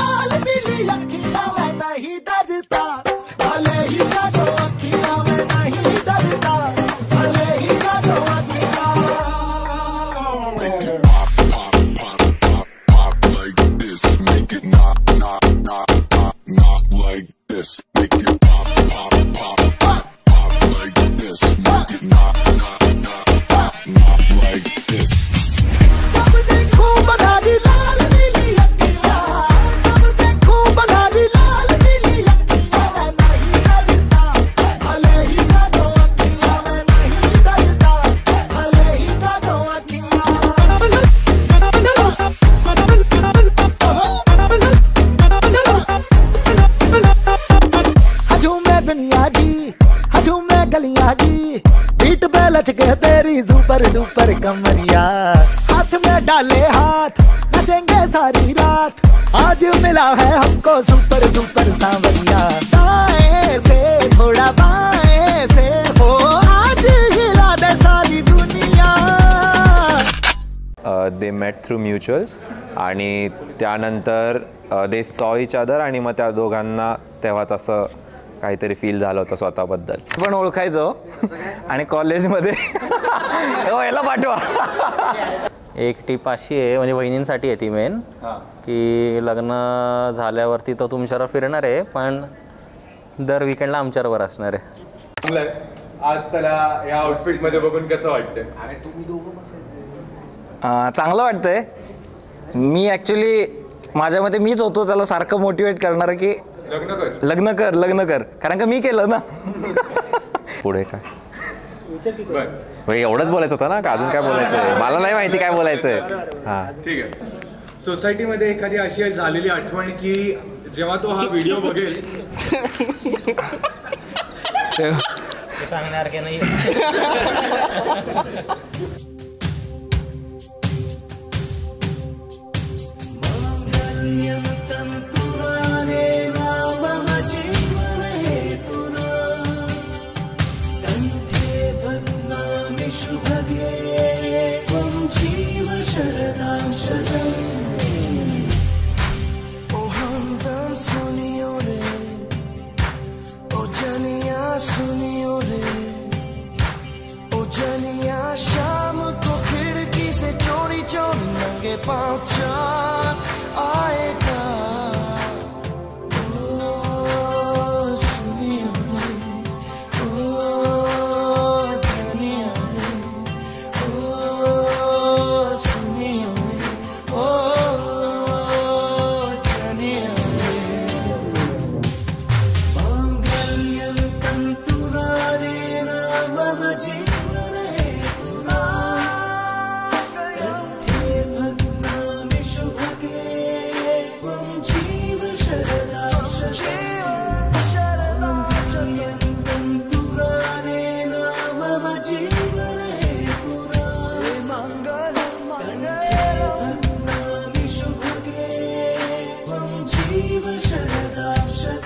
लाल पीली अखियां मैं नहीं डरता, भले ही काटो अखियां मैं नहीं डरता, भले ही काटो अखियां। Pop like this, make it knock like this, make it pop like this, make it knock like this. जब देखूं बना दी लाल पीली अखियां, जब देखूं बना दी लाल पीली अखियां मैं नहीं डरता, भले ही काटो अखियां मैं नहीं डरता, भले ही काटो अखियां। हजूम में दुनिया जी, हजूम में गलियां जी, बीट पे लच के तेरी सुपर डुपर कमरिया, हाथ में डाले हाथ नचेंगे सारी रात, आज मिला है हमको सुपर सुपर सांवरिया, दाएं से थोड़ा बाएं से हो आज हिला दे सारी दुनिया। दे मेट थ्रू म्युच्युअल्स आणि त्यानंतर दे सॉ इच अदर आणि मग त्या दोघांना तेव्हाच असं काहीतरी फील झालं होतं स्वतःबद्दल. पण ओळखायचो आणि कॉलेजमध्ये याला पाठवा. एक टीप अशी आहे, म्हणजे वहिनींसाठी आहे ती मेन, की लग्न झाल्यावरती तो तुमच्यावर फिरणार आहे पण दर वीकेंडला आमच्याबरोबर असणार आहे. आज त्याला या आउटफिटमध्ये बघून कसं वाटतंय? चांगलं वाटतंय. मी ॲक्च्युली माझ्या मते मीच होतो त्याला सारखं मोटिवेट करणार की लग्न कर, कारण का मी केलं ना. पुढे काय एवढंच बोलायचं होतं ना, का अजून काय बोलायचंय? मला नाही माहिती काय बोलायचंय. हां ठीक आहे. सोसायटीमध्ये एखादी अशी झालेली आठवण की जेव्हा तो हा व्हिडिओ बघेल सांगणार की नाही. सुनियो रे ओ जनिया, शाम को खिड़की से चोरी चोरी नंगे पाँव चाँद आएगा। ओ सुनियो रे ओ जनिया रे ओ सुनियो रे ओ जनिया रे। मांगल्यं तंतुना रेण मम जीवन हेतुना, कंठे बध्नामि शुभगे त्वं जीव शरदां शरदां। मांगल्यं तंतुना रेण मम जीवन हेतुना, कंठे बध्नामि शुभगे त्वं जीव शरदां शरदां।